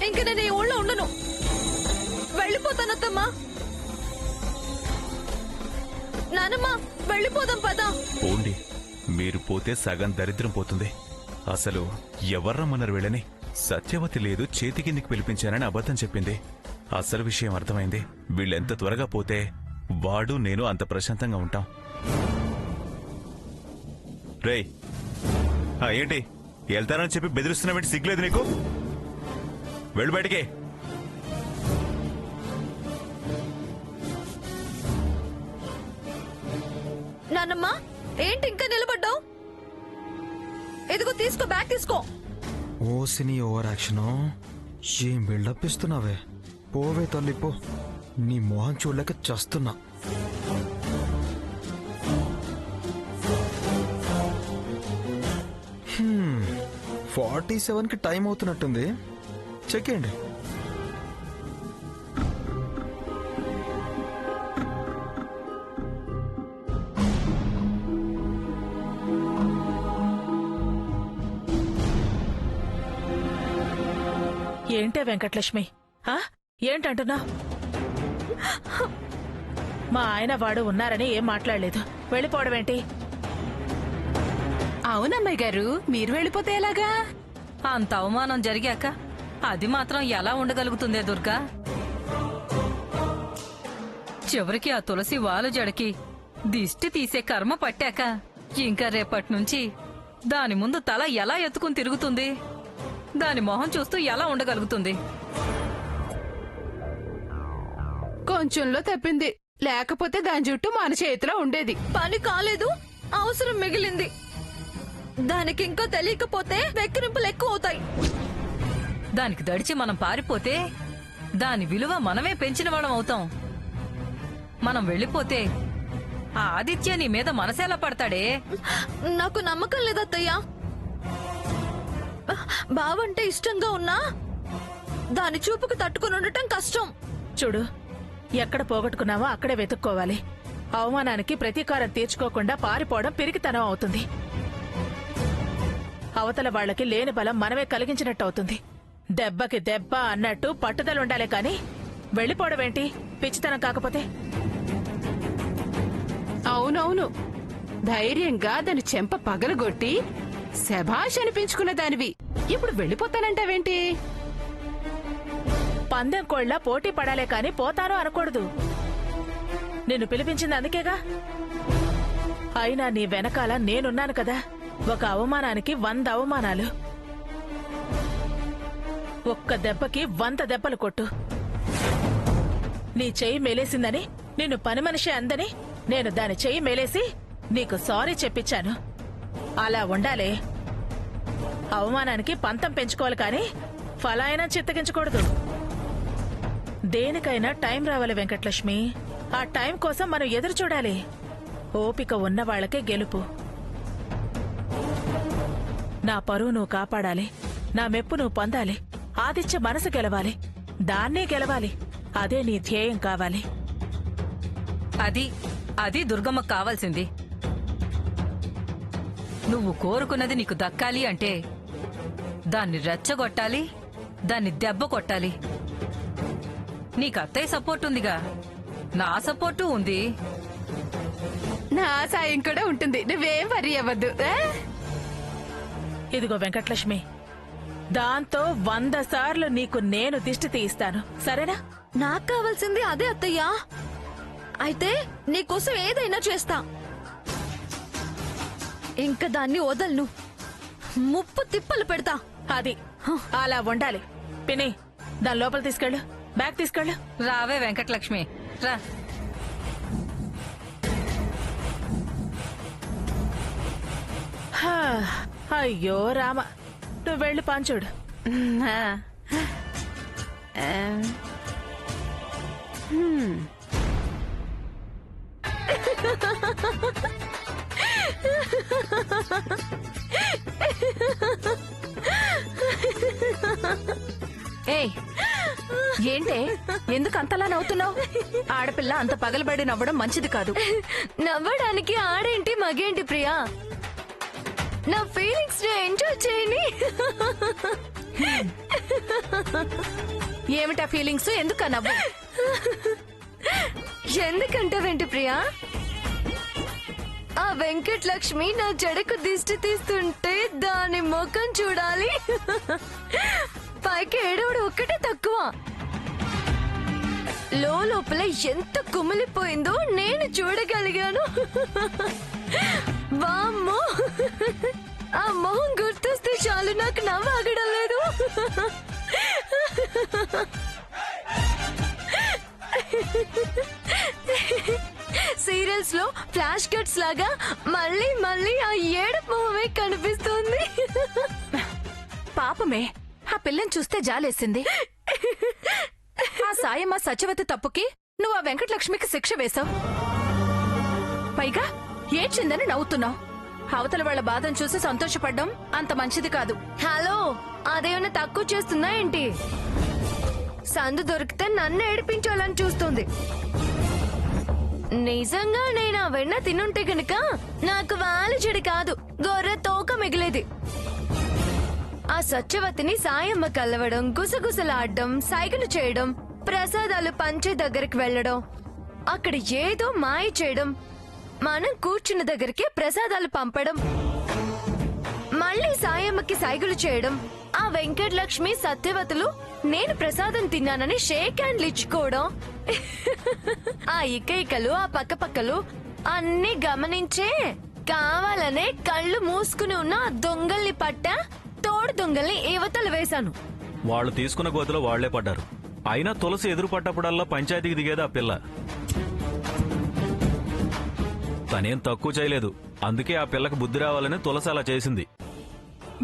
ఇంక నేను ఈ ఊళ్ళో ఉండను, వెళ్ళిపోతానత్తమ్మా. నానమ్మా వెళ్ళిపోదాం పదా. పోండి, మీరు పోతే సగం దరిద్రం పోతుంది. అసలు ఎవర్రమ్మన్నారు వీళ్ళని? సత్యవతి లేదు, చేతి కిందికి పిలిపించానని అబద్ధం చెప్పింది. అసలు విషయం అర్థమైంది. వీళ్ళెంత త్వరగా పోతే వాడు నేను అంత ప్రశాంతంగా ఉంటాం. రేయ్, ఏంటి వెళ్తానని చెప్పి బెదిరిస్తున్నావేంటి? సిగ్గులేదు నీకు? వెళ్ళు బయటికి. నానమ్మా ఏంటి ఇంకా నిలబడ్డావు? ఎదుగు, తీసుకో, బ్యాగ్ తీసుకో. ఓసిని ఓవర్ యాక్షన్ ఏం బిల్డప్ ఇస్తున్నావే? పోవే తల్లి పో, నీ మొహం చూడలేక చస్తున్నా. 47కి టైం అవుతున్నట్టుంది, చెక్కేయండి. ఏంటే వెంకటలక్ష్మి, ఏంటంటున్నా? మా ఆయన వాడు ఉన్నారని ఏం మాట్లాడలేదు, వెళ్ళిపోవడం ఏంటి? అవునమ్మాయి గారు, మీరు వెళ్ళిపోతే ఎలాగా? అంత అవమానం జరిగాక అది మాత్రం ఎలా ఉండగలుగుతుందే దుర్గా? చివరికి ఆ తులసి వాలు జడకి దిష్టి తీసే కర్మ పట్టాక ఇంకా రేపటి నుంచి దాని ముందు తల ఎలా ఎత్తుకుని తిరుగుతుంది? దాని మొహం చూస్తూ ఎలా ఉండగలుగుతుంది? కొంచెంలో తప్పింది, లేకపోతే దాని జుట్టు మన చేతిలో ఉండేది. పని కాలేదు, అవసరం మిగిలింది. దానికి ఇంకా తెలియకపోతే వెక్కిరింపులు ఎక్కువ అవుతాయి. దానికి దడిచి మనం పారిపోతే దాని విలువ మనమే పెంచిన వాళ్ళం అవుతాం. మనం వెళ్ళిపోతే ఆ ఆదిత్య నీ మీద మనసేలా పడతాడే? నాకు నమ్మకం లేదత్తయ్యా. బావంటే ఇష్టంగా ఉన్నా దాని చూపుకు తట్టుకుని ఉండటం కష్టం. చూడు, ఎక్కడ పోగొట్టుకున్నావో అక్కడే వెతుక్కోవాలి. అవమానానికి ప్రతీకారం తీర్చుకోకుండా పారిపోవడం పిరికితనం అవుతుంది. అవతల వాళ్లకి లేని బలం మనమే కలిగించినట్టు అవుతుంది. దెబ్బకి దెబ్బ అన్నట్టు పట్టుదలుండాలే కాని వెళ్ళిపోవడమేంటి పిచ్చితనం కాకపోతే? అవునవును, ధైర్యంగా దాని చెంప పగలగొట్టి శభాష్ అనిపించుకున్న దానివి ఇప్పుడు వెళ్ళిపోతానంటావేంటి? పందెం కోళ్ల పోటీ పడాలే కాని పోతాను అనకూడదు. నిన్ను పిలిపించింది అందుకేగా. అయినా నీ వెనకాల నేనున్నాను కదా. ఒక అవమానానికి 100 అవమానాలు. ఒక్క దెబ్బకి 100 దెబ్బలు కొట్టు. నీ చెయ్యి మేలేసిందని, నిన్ను పని మనిషి అందని నేను దాని చెయ్యి మేలేసి నీకు సారీ చెప్పించాను. అలా ఉండాలే. అవమానానికి పంతం పెంచుకోవాలి కాని ఫలాయనం చిత్తగించకూడదు. దేనికైనా టైం రావాలి వెంకటలక్ష్మి. ఆ టైం కోసం మనం ఎదురు చూడాలి. ఓపిక ఉన్న వాళ్లకే గెలుపు. నా పరువు నువ్వు కాపాడాలి, నా మెప్పు నువ్వు పొందాలి, ఆదిత్య మనసు గెలవాలి, దాన్నే గెలవాలి. అదే నీ ధ్యేయం కావాలి. అది దుర్గమ్మకు కావాల్సింది. నువ్వు కోరుకున్నది నీకు దక్కాలి అంటే దాన్ని రెచ్చగొట్టాలి, దాన్ని దెబ్బ కొట్టాలి. నీకు అత్తయ్య సపోర్ట్ ఉందిగా, నా సపోర్టు ఉంది. నా సాయం కూడా ఉంటుంది, నువ్వేం వరి అవ్వద్దు. ఇదిగో వెంకటలక్ష్మి, దాంతో 100 సార్లు నీకు నేను దిష్టి తీయిస్తాను, సరేనా? నాకు కావాల్సింది అదే అత్తయ్యా. అయితే నీకోసం ఏదైనా చేస్తా. ఇంకా దాన్ని వదలను, ముప్పు తిప్పలు పెడతా. అది అలా ఉండాలి. పిన్ని, దాని లోపల తీసుకెళ్ళు, బ్యాగ్ తీసుకెళ్ళు. రావే వెంకటలక్ష్మి, రా. అయ్యో రామ, నువ్వు వెళ్ళి పంచుడు. ఏయ్, ఏంటే ఎందుకు అంతలా నవ్వుతున్నావు? ఆడపిల్ల అంత పగలబడి నవ్వడం మంచిది కాదు. నవ్వడానికి ఆడేంటి మగేంటి ప్రియా? నా ఫీలింగ్స్ ని ఎంజాయ్ చేయని. ఏమిటా ఫీలింగ్స్? ఎందుకా నవ్వు? ఎందుకంటావేంటి ప్రియా? ఆ వెంకటలక్ష్మి నా జడకు దిష్టి తీస్తుంటే దాని ముఖం చూడాలి. పైకి ఏడవడు ఒక్కటే తక్కువ. లోపల ఎంత కుమిలిపోయిందో నేను చూడగలిగాను. వామ్మో, ఆ మొహం గుర్తొస్తే చాలు నాకు నవ్వు ఆగడం లేదు. సీరియల్స్ లో ఫ్లాష్ కట్స్ లాగా మళ్ళీ మళ్ళీ ఆ ఏడుపు మొహమే కనిపిస్తుంది. పాపమే, ఆ పిల్లని చూస్తే జాలేసింది. ఆ సాయమ్మ సత్యవతి తప్పుకి నువ్వు ఆ వెంకటలక్ష్మికి శిక్ష వేశావు. పైగా ఏడ్చిందని నవ్వుతున్నావు. అవతల వాళ్ళ బాధను చూసి సంతోషపడ్డం అంత మంచిది కాదు. హలో, అదేమన్నా తక్కువ చేస్తుందా ఏంటి? సందు దొరికితే నన్ను ఏడిపించాలని చూస్తుంది. నిజంగా నేను ఆ వెన్న తినుంటే గనుక నాకు వాలు చెడు కాదు, గొర్రె తోక మిగిలేది. ఆ సత్యవతిని సాయమ్మ కలవడం, గుసగుసలాడడం, సైగలు చేయడం, ప్రసాదాలు పంచే దగ్గరికి వెళ్లడం, అక్కడ ఏదో మాయ చేయడం, మనం కూర్చున్న దగ్గరికి ప్రసాదాలు పంపడం, మళ్ళీ సాయమ్మకి సైగలు చేయడం, ఆ వెంకటలక్ష్మి సత్యవతులు నేను ప్రసాదం తిన్నానని షేక్ హ్యాండ్లు ఇచ్చుకోవడం, ఆ ఇకైకలు ఆ పక్కపక్కలు అన్ని గమనించే కావాలనే కళ్ళు మూసుకుని ఉన్న ఆ దొంగల్ని పట్టా, తోడు దొంగల్ని యువతలు వేశాను. వాళ్ళు తీసుకున్న గోతిలో వాళ్లే పడ్డారు. అయినా తులసి ఎదురు పడ్డప్పుడల్లా పంచాయతీకి దిగేది ఆ పిల్ల. తనేం తక్కువ చేయలేదు. అందుకే ఆ పిల్లకి బుద్ధి రావాలని తులసి అలా చేసింది.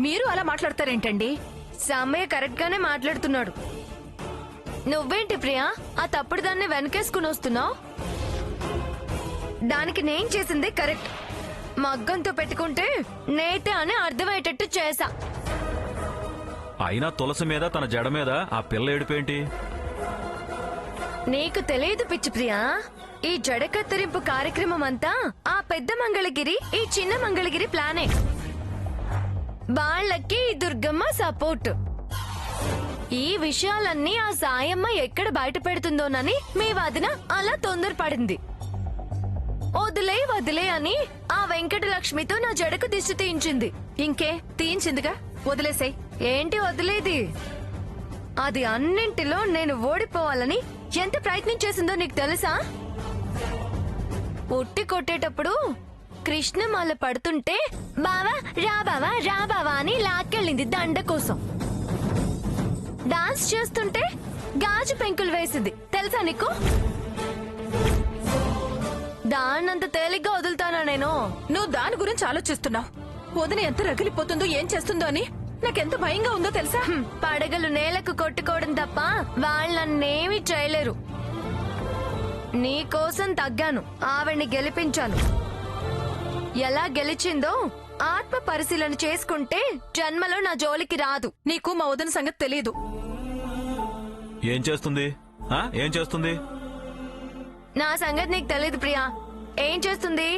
మీరు అలా మాట్లాడతారేంటండి? సామయ్య కరెక్ట్ గానే మాట్లాడుతున్నాడు. నువ్వేంటి ప్రియా ఆ తప్పుడు దాన్ని వెనకేసుకుని వస్తున్నావు? దానికి నేను చేసిందే కరెక్ట్. మగ్గంతో పెట్టుకుంటే నేతే అని అర్థమయ్యేటట్టు చేశా. అయినా తులసి మీద తన జడ మీద ఆ పిల్ల ఏడుపేంటి? నీకు తెలియదు పిచ్చి ప్రియా, ఈ జడ కత్తిరింపు కార్యక్రమం అంతా ఆ పెద్ద మంగళగిరి ఈ చిన్న మంగళగిరి ప్లానే. వాళ్ళకి ఈ దుర్గమ్మ సపోర్ట్. ఈ విషయాలన్నీ ఆ సాయమ్మ ఎక్కడ బయట పెడుతుందోనని మీ వదిన అలా తొందరపడింది. వదిలే వదిలే అని ఆ వెంకటలక్ష్మితో నా జడకు దిష్టి తీయించింది. ఇంకే తీయించిందిగా, వదిలేసేయ్. ఏంటి వదిలేది? అది అన్నింటిలో నేను ఓడిపోవాలని ఎంత ప్రయత్నం చేసిందో నీకు తెలుసా? ఉట్టి కొట్టేటప్పుడు కృష్ణమాల పడుతుంటే బావా రా బావా అని లాక్కెళ్ళింది దండ కోసం. డాన్స్ చేస్తుంటే గాజు పెంకులు వేసింది తెలుసా నీకు? దాన్నంత తేలిగ్గా వదులుతానా నేను? నువ్వు దాని గురించి ఆలోచిస్తున్నావు. వదిన ఎంత రగిలిపోతుందో ఏం చేస్తుందో అని నాకెంత భయంగా ఉందో తెలుసా? పడగలు నేలకు కొట్టుకోవడం తప్ప వాళ్ళన్నేమీ చేయలేరు. నీ కోసం తగ్గాను, ఆవిడ్ని గెలిపించాను. ఎలా గెలిచిందో ఆత్మ పరిశీలన చేసుకుంటే జన్మలో నా జోలికి రాదు. నీకు మా వదిన సంగతి తెలియదు. ఏం చేస్తుంది? ఏం చేస్తుంది? నా సంగతి నీకు తెలియదు ప్రియా. ఏం చేస్తుంది?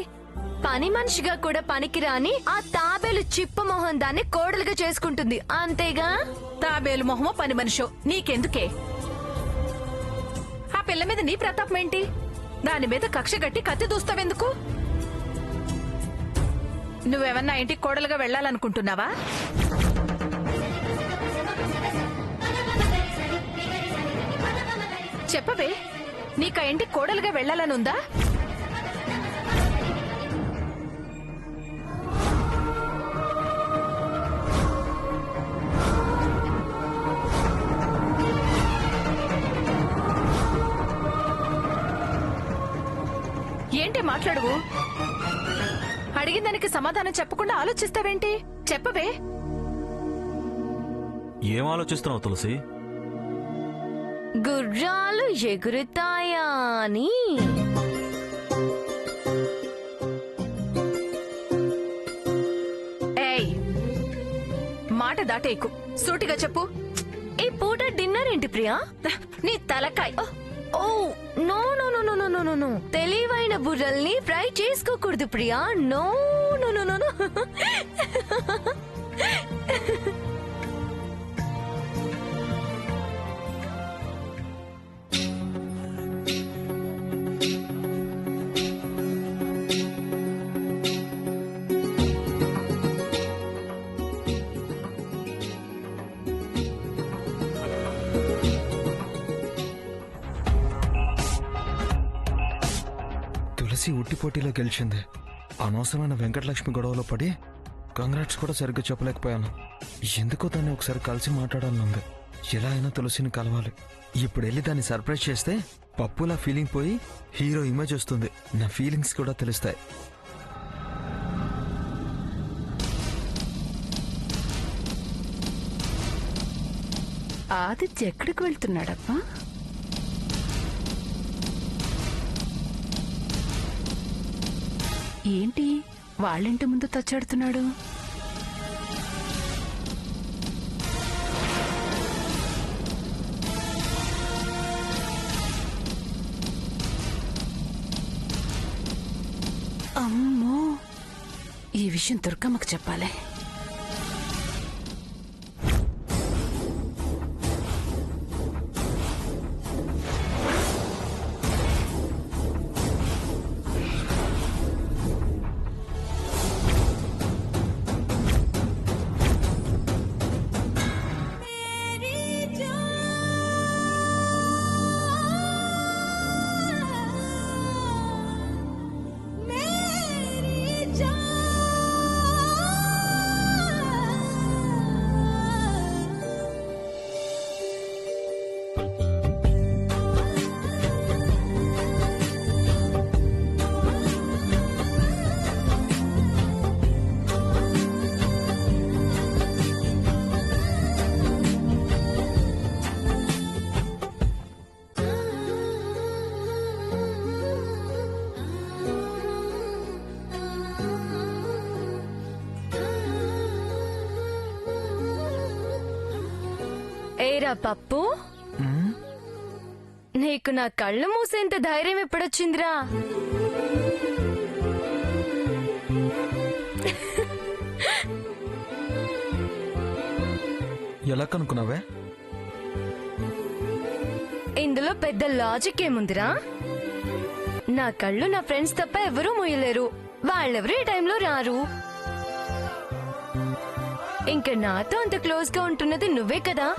పని మనిషిగా కూడా పనికిరాని ఆ తాబేలు చిప్ప మొహం దాన్ని కోడలుగా చేసుకుంటుంది, అంతేగా? తాబేలు మొహమో పని మనిషో నీకెందుకే? ఆ పిల్ల మీద నీ ప్రతాపం ఏంటి? దాని మీద కక్ష గట్టి కత్తి దూస్తావెందుకు? నువ్వేమన్నా ఇంటికి కోడలుగా వెళ్లాలనుకుంటున్నావా? చెప్పవే, నీకా ఇంటికి కోడలుగా వెళ్లాలనుందా? ఏంటి మాట్లాడువు? అడిగిన దానికి సమాధానం చెప్పకుండా ఆలోచిస్తావేంటి? చెప్పవే. ఏం ఆలోచిస్తున్నావు తులసి? గుర్రాలు ఎగురుతాయా అని. ఏయ్, మాట దాటేకు, సూటిగా చెప్పు. ఈ పూట డిన్నర్ ఏంటి ప్రియా? నీ తలకాయ్. Oh no no no no no no no, తెలివైన బుర్రల్ని ఫ్రై చేసుకోకూడదు Priya. No no no no no. Tulasi ఉట్టి పోటీలో గెలిచింది. అనవసరమైన వెంకటలక్ష్మి గొడవలో పడి కంగ్రాట్స్ కూడా సరిగ్గా చెప్పలేకపోయాను. ఎందుకో దాన్ని ఒకసారి కలిసి మాట్లాడాలనుంది. ఎలా అయినా తులసిని కలవాలి. ఇప్పుడు వెళ్ళి దాన్ని సర్ప్రైజ్ చేస్తే పప్పులా ఫీలింగ్ పోయి హీరో ఇమేజ్ వస్తుంది. నా ఫీలింగ్స్ కూడా తెలుస్తాయి. ఆదిత్య ఎక్కడికి వెళ్తున్నాడప్పా? ఏంటి వాళ్ళింటి ముందు తచ్చాడుతున్నాడు? అమ్మో, ఈ విషయం దుర్గమ్మకు చెప్పాలి. ఏరా పప్పు, నీకు నా కళ్ళు మూసేంత ధైర్యం ఎప్పుడొచ్చిందిరా? ఎలా కనుక్కున్నావే? ఇందులో పెద్ద లాజిక్ ఏముందిరా? నా కళ్ళు నా ఫ్రెండ్స్ తప్ప ఎవరూ మూయలేరు. వాళ్ళెవరు ఈ టైంలో రారు. ఇంకా నాతో అంత క్లోజ్ గా ఉంటున్నది నువ్వే కదా.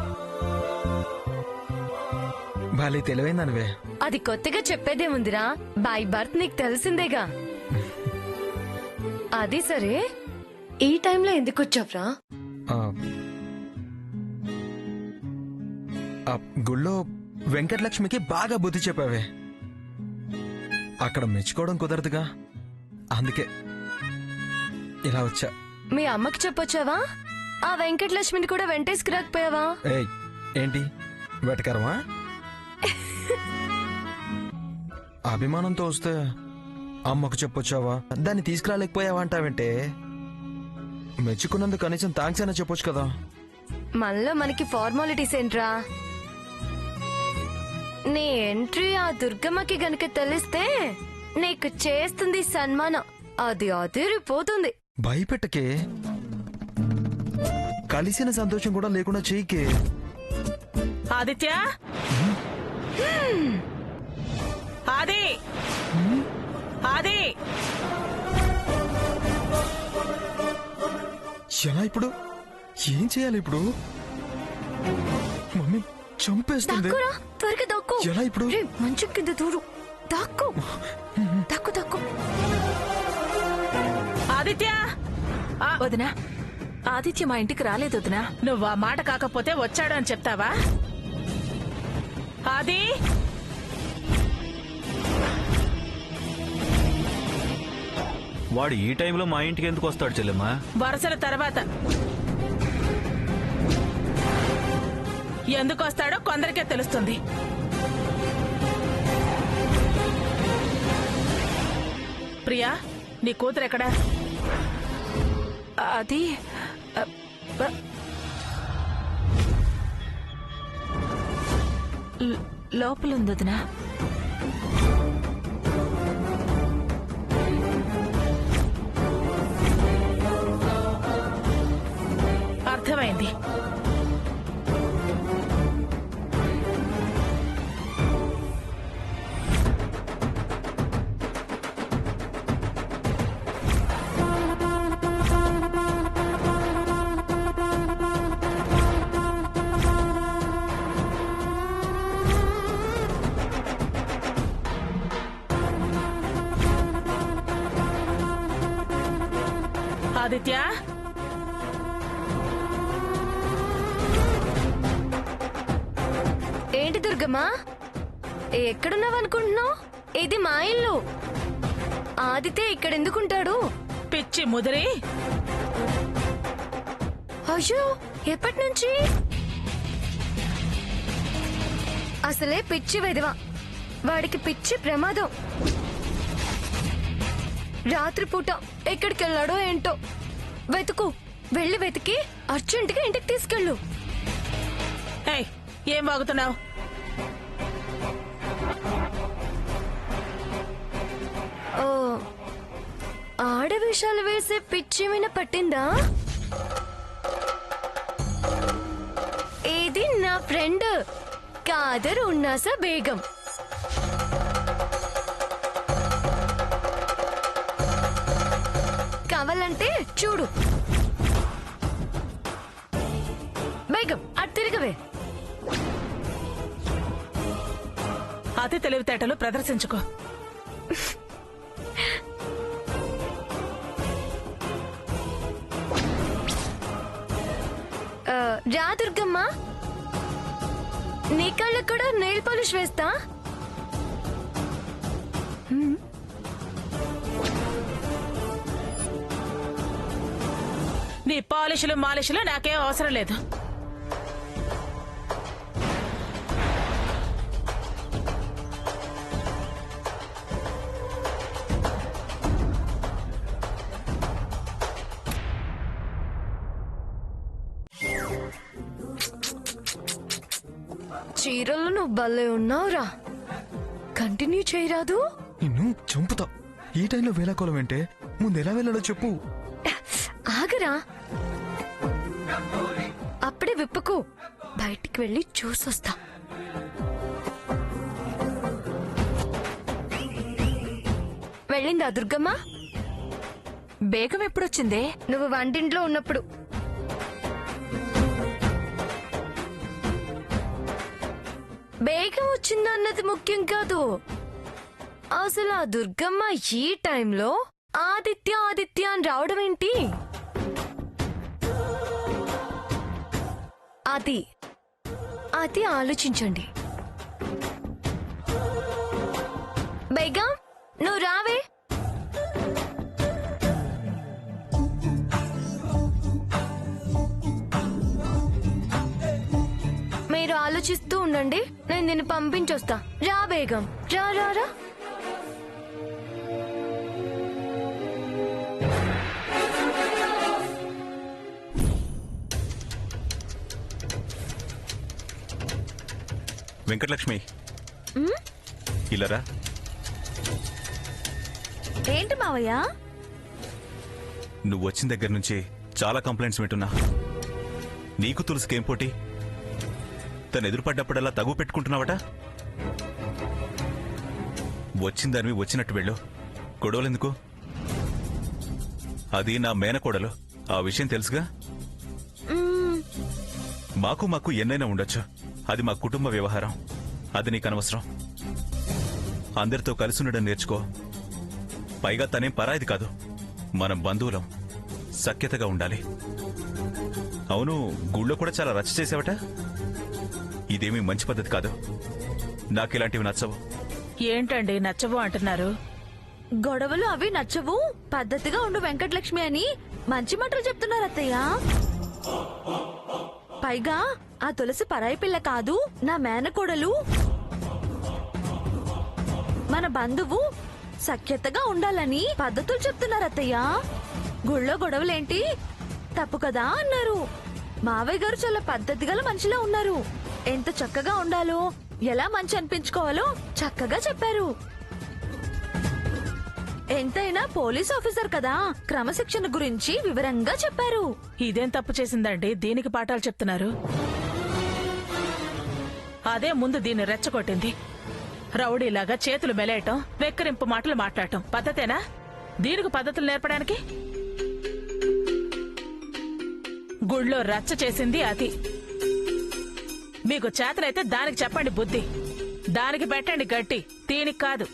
బాలే తెలివైందనివే. అది కొత్తగా చెప్పేదేముందిరా? బై బర్త్ నీకు తెలిసిందేగా. అది సరే, ఈ టైంలో ఎందుకు వచ్చావ్రా? గుళ్ళో వెంకటలక్ష్మికి బాగా బుద్ధి చెప్పావే. అక్కడ మెచ్చుకోవడం కుదరదుగా, అందుకే ఇలా వచ్చా. మీ అమ్మకి చెప్పొచ్చావా? ఆ వెంకటలక్ష్మిని కూడా వెంటేసుకురాకపోయావా? ఏయ్, ఏంటి వెటకరమా? అభిమానంతో వస్తే అమ్మకు చెప్పొచ్చావా, దాన్ని తీసుకురాలేకపోయావా అంటావంటే? మెచ్చుకున్నందుకు కనీసం థ్యాంక్స్ అయినా చెప్పొచ్చు కదా. మనలో మనకి ఫార్మాలిటీస్ ఏంట్రా? నీ ఎంట్రీ ఆ దుర్గమ్మకి గనక తెలిస్తే నీకు చేస్తుంది సన్మానం. అది అదిరిపోతుంది. భయపెట్టకే, కలిసిన సంతోషం కూడా లేకుండా చెయ్యికే. ఆదిత్య, ఆది, ఆది, ఎలా ఇప్పుడు? ఏం చేయాలి ఇప్పుడు? మమ్మీ చంపేస్తుంది. దాక్కురా, త్వరగా దాక్కు. ఎలా ఇప్పుడు? రే, మంచం కింద దూరు. దాక్కు, దాక్కు, దాక్కు. ఆదిత్య, వదినా, ఆదిత్య మా ఇంటికి రాలేదు వదినా. నువ్వు ఆ మాట కాకపోతే వచ్చాడు అని చెప్తావా? ఆది, వాడు ఈ టైంలో మా ఇంటికి ఎందుకు వస్తాడు చెల్లెమ్మా? వరుసల తర్వాత ఎందుకు వస్తాడో కొందరికే తెలుస్తుంది. ప్రియా, నీ కూతురు ఎక్కడా? అది లోపలుంది వదినా. అర్థమైంది. ఆదిత్య, ఏంటి దుర్గమ్మా, ఎక్కడున్నావనుకుంటున్నావు? ఇది మా ఇల్లు. ఆదిత్య ఇక్కడెందుకుంటాడు? పిచ్చి ముదిరి, అయ్యో, ఎప్పటి నుంచి? అసలే పిచ్చి వెధవ. వాడికి పిచ్చి ప్రమాదం. రాత్రిపూట ఎక్కడికెళ్ళాడో ఏంటో. వెతుకు, వెళ్ళి వెతికి అర్జెంటుగా ఇంటికి తీసుకెళ్ళు. ఏయ్, ఏం వాగుతున్నావు? ఓ, ఆడవేషాలు వేసే పిచ్చేమైనా పట్టిందా? ఇది నా ఫ్రెండ్ కాదర్ ఉన్నాసా బేగం. కావాలంటే చూడు. బేగం, అటు తిరగవే. అతి తెలివితేటలు ప్రదర్శించుకో. రా దుర్గమ్మ, నీ కళ్ళకు కూడా నెయిల్ పాలిష్ వేస్తా. నీ పాలిషులు మాలిషులు నాకేం అవసరం లేదు. చీరలు నువ్వు భలే ఉన్నావురా. కంటిన్యూ చేయరాదు? నిన్ను చంపుతా. ఈ టైంలో వేళాకోళం ఏంటే? ముందు ఎలా వెళ్ళాలో చెప్పు. ఆగరా, అప్పుడే విప్పుకు. బయటికి వెళ్ళి చూసొస్తా. వెళ్ళిందా దుర్గమ్మ? బేగం ఎప్పుడొచ్చిందే? నువ్వు వంటింట్లో ఉన్నప్పుడు. బేగం వచ్చిందన్నది ముఖ్యం కాదు. అసలు ఆ దుర్గమ్మ ఈ టైంలో ఆదిత్య ఆదిత్య అని రావడం ఏంటి? అది ఆలోచించండి. బేగం, నువ్వు రావే. మీరు ఆలోచిస్తూ ఉండండి, నేను నిన్ను పంపించొస్తా. రా బేగం, రా రా రా. వెంకటలక్ష్మి, ఇలారా. ఏంటి మావయ్య? నువ్వు వచ్చిన దగ్గర నుంచి చాలా కంప్లైంట్స్ వింటున్నా. నీకు తులసికేం పోటీ? తను ఎదురుపడ్డప్పుడల్లా తగు పెట్టుకుంటున్నావట. వచ్చిందానివి వచ్చినట్టు వెళ్ళు. గొడవలెందుకు? అది నా మేనకోడలు, ఆ విషయం తెలుసుగా. మాకు ఎన్నైనా ఉండొచ్చు, అది మా కుటుంబ వ్యవహారం. అది నీకు అనవసరం. అందరితో కలిసి ఉండడం నేర్చుకో. పైగా తనేం పరాయిది కాదు, మనం బంధువులం. సఖ్యతగా ఉండాలి. అవును, గుళ్ళో కూడా చాలా రచ్చ చేసావట. ఇదేమీ మంచి పద్ధతి కాదు. నాకిలాంటివి నచ్చవు. ఏంటండి నచ్చవు అంటున్నారు? గొడవలు అవి నచ్చవు, పద్ధతిగా ఉండు వెంకటలక్ష్మి అని మంచి మాటలు చెప్తున్నారు అత్తయ్య. పైగా ఆ తులసి పరాయి పిల్ల కాదు, నా మేనకోడలు, మన బంధువు. సఖ్యతగా ఉండాలని పద్ధతులు చెప్తున్నారు అత్తయ్య. గుళ్ళో గొడవలేంటి తప్పు కదా అన్నారు. మావయ్య గారు చాలా పద్ధతి గల మనిషిలా ఉన్నారు. ఎంత చక్కగా ఉండాలో, ఎలా మంచి అనిపించుకోవాలో చక్కగా చెప్పారు. ఎంతైనా పోలీస్ ఆఫీసర్ కదా, క్రమశిక్షణ గురించి వివరంగా చెప్పారు. ఇదేం తప్పు చేసిందండి దీనికి పాఠాలు చెప్తున్నారు? అదే ముందు దీన్ని రెచ్చగొట్టింది. రౌడీలాగా చేతులు మెలేయటం, వెక్కరింపు మాటలు మాట్లాడటం పద్ధతేనా? దీనికి పద్ధతులు నేర్పడానికి గుళ్ళో రచ్చ చేసింది అది. మీకు చేతనైతే దానికి చెప్పండి బుద్ధి, దానికి పెట్టండి గట్టి, దీనికి కాదు.